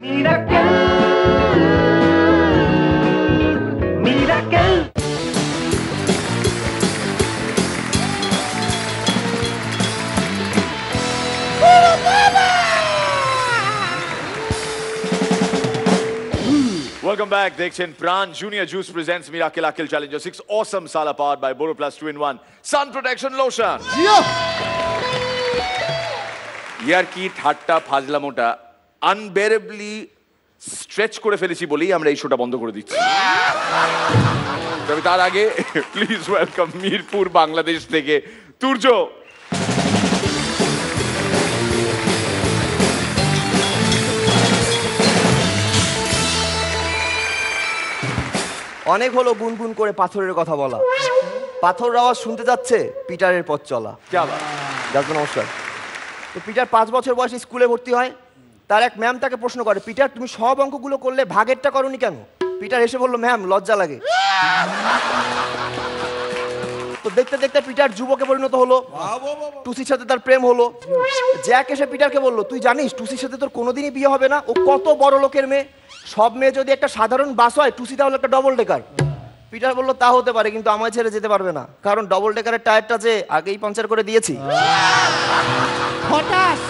Miracle, miracle. Welcome back. Dekchen Pran Junior Juice presents Miracle Akil Challenger 6 awesome Sala powered by Boro Plus 2-in-1 Sun Protection Lotion. ইয়ার কি ঠাট্টা ফাজলামোটা আনবেয়ারেবলি stretch করে ফেলেছি বলেই আমরা এই শোটা বন্ধ করে দিচ্ছি। তবে তার আগে প্লিজ ওয়েলকাম মিরপুর বাংলাদেশ থেকে তুর্য। অনেক হলো গুনগুন করে পাথরের কথা বলা, পাথর আওয়াজ শুনতে যাচ্ছে পিটারের পথ চলা। নমস্কার। তো পিটার 5 বছর বয়সে স্কুলে ভর্তি হয়। তার এক ম্যাম তাকে প্রশ্ন করে, পিটার তুমি সব অঙ্কগুলো করলে ভাগেরটা করনি কেন? পিটার এসে বলল, ম্যাম লজ্জা লাগে। তো দেখতে দেখতে পিটার যুবকে পরিণত হলো, টুসির সাথে তার প্রেম হলো। জ্যাক এসে পিটারকে বলল, তুই জানিস টুসির সাথে তোর কোনোদিনই বিয়ে হবে না, ও কত বড় লোকের মেয়ে। সব মেয়ে যদি একটা সাধারণ বাস হয়, টুসি তাহলে একটা ডবল ডেকার। পিটার বলল, তা হতে পারে, কিন্তু আমায় ছেড়ে যেতে পারবে না, কারণ ডবল ডেকারের টায়ারটা যে আগেই পাঞ্চার করে দিয়েছি। হঠাৎ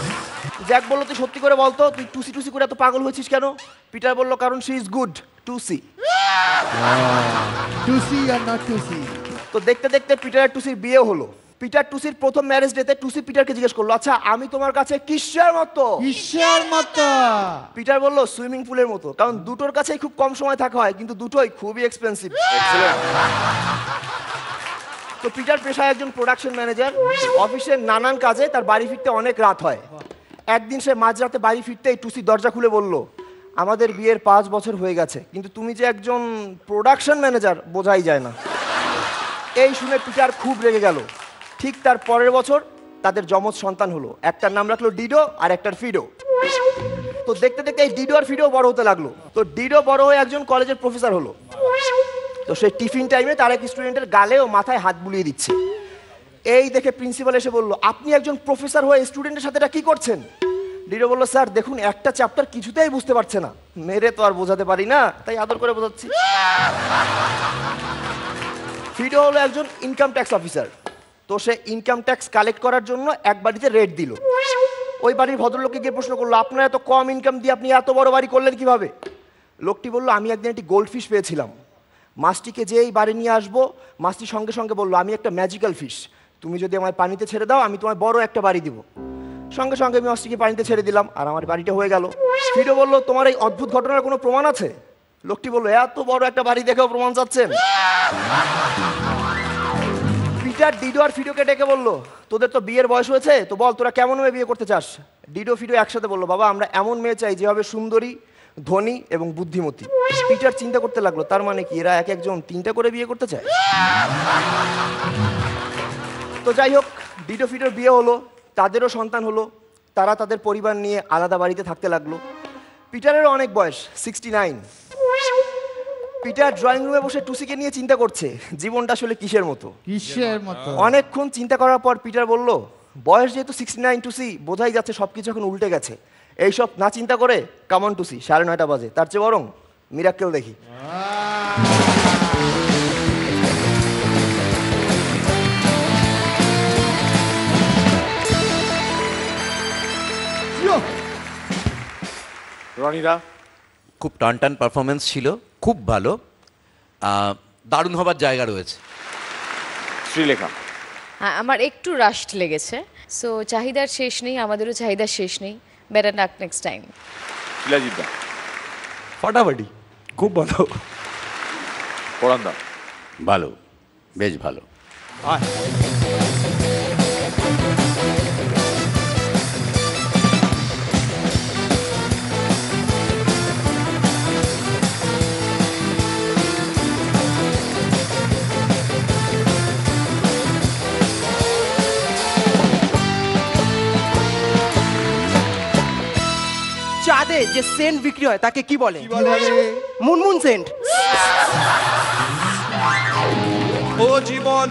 জ্যাক বলল, তুই সত্যি করে বলতো তুই টুসি টুসি করে এত পাগল হয়েছিস কেন? পিটার বলল, কারণ she is good Tusi. Tusi are not Tusi. তো দেখতে দেখতে পিটার আর টুসির বিয়ে হলো। পিটার টুসির প্রথম ম্যারেজ ডেতে টুসি পিটারকে জিজ্ঞেস করলো, আচ্ছা আমি তোমার কাছে কিসের মতো? ঈশ্বর মতো। পিটার বলল, সুইমিং পুলের মতো, কারণ দুটোর কাছেই খুব কম সময় থাকা হয়, কিন্তু দুটোই খুবই এক্সপেন্সিভ। তো পিটার পেশায় একজন প্রোডাকশন ম্যানেজার। অফিসের নানান কাজে তার বাড়ি ফিরতে অনেক রাত হয়। একদিন সে মাঝরাতে বাড়ি ফিরতেই টুসি দরজা খুলে বলল, আমাদের বিয়ের 5 বছর হয়ে গেছে, কিন্তু তুমি যে একজন প্রোডাকশন ম্যানেজার বোঝাই যায় না। এই শুনে পিটার খুব রেগে গেল। ঠিক তার পরের বছর তাদের যমজ সন্তান হলো। একটার নাম রাখলো ডিডো আর একটার ফিডো। তো দেখতে দেখতে এই ডিডো আর ফিডো বড় হতে লাগলো। তো ডিডো বড় হয়ে একজন কলেজের প্রফেসর হলো। তো সে টিফিন টাইমে তার এক স্টুডেন্টের গালে ও মাথায় হাত বুলিয়ে দিচ্ছে। এই দেখে প্রিন্সিপাল এসে বলল, আপনি একজন প্রফেসর হয়ে স্টুডেন্টের সাথে এটা কি করছেন? ডিডো বলল, স্যার দেখুন একটা চ্যাপ্টার কিছুতেই বুঝতে পারছে না, মেরে তো আর বোঝাতে পারি না, তাই আদর করে বোঝাচ্ছি। ফিডো হলো একজন ইনকাম ট্যাক্স অফিসার। তো সে ইনকাম ট্যাক্স কালেক্ট করার জন্য এক বাড়িতে রেড দিল। ওই বাড়ির ভদ্রলোককে গিয়ে প্রশ্ন করলো, আপনার এত কম ইনকাম দিয়ে আপনি এত বড় বাড়ি করলেন কিভাবে? লোকটি বলল, আমি একদিন একটি গোল্ড ফিশ পেয়েছিলাম, মাছটিকে যেই বাড়ি নিয়ে আসবো, মাছটি সঙ্গে সঙ্গে বললো, আমি একটা ম্যাজিক্যাল ফিশ, তুমি যদি আমায় পানিতে ছেড়ে দাও আমি তোমায় বড় একটা বাড়ি দিব। সঙ্গে সঙ্গে আমি মাছটিকে পানিতে ছেড়ে দিলাম আর আমার বাড়িটা হয়ে গেল। ফিডো বলল, তোমার এই অদ্ভুত ঘটনার কোনো প্রমাণ আছে? লোকটি বলল, এত বড় একটা বাড়ি দেখেও প্রমাণ চাচ্ছেন? পিটার ডিডো আর ফিডোকে ডেকে বলল, তোদের তো বিয়ের বয়স হয়েছে, তো বল তোরা কেমন মেয়ে বিয়ে করতে চাস? ডিডো ফিডো একসাথে বলল, বাবা আমরা এমন মেয়ে চাই যে হবে সুন্দরী, ধনী এবং বুদ্ধিমতী। পিটার চিন্তা করতে লাগলো, তার মানে কি এরা এক একজন 3টা করে বিয়ে করতে চায়? তো যাই হোক, ডিডো ফিডোর বিয়ে হলো, তাদেরও সন্তান হলো। তারা তাদের পরিবার নিয়ে আলাদা বাড়িতে থাকতে লাগলো। পিটারেরও অনেক বয়স, 69। পিটার ড্রয়িং রুমে বসে টুসিকে নিয়ে চিন্তা করছে জীবনটা আসলে কিসের মতো। কিসের মতো? অনেকক্ষণ চিন্তা করার পর পিটার বলল, বয়স যেহেতু 69 টুসি, বোঝাই যাচ্ছে সবকিছু এখন উল্টে গেছে। এইসব না চিন্তা করে কামন টুসি, 9:30 বাজে, তার চেয়ে বরং মিরাক্কেল দেখি। রনিদা, খুব টান টান পারফরমেন্স ছিল, খুব ভালো, দারুণ হবার জায়গা রয়েছে। শ্রীলেখা, হ্যাঁ আমার একটু রাশড লেগেছে, সো চাহিদার শেষ নেই, আমাদেরও চাহিদার শেষ নেই, বেটার লাক নেক্সট টাইম। শিলাজিৎদা, ফাটাফাটি, খুব ভালো। পরান্দা, ভালো, বেশ ভালো। চাঁদে যে সেন্ট বিক্রি হয় তাকে কি বলে? মুনমুন সেন্ট। ও জীবন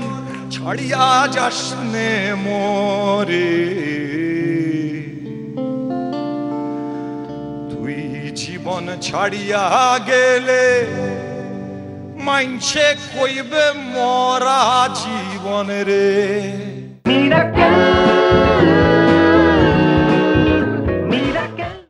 ছাড়িয়া যাসনে মোরে, তুই জীবন ছাড়িয়া গেলে মাইনছে কইবে মরা জীবন রে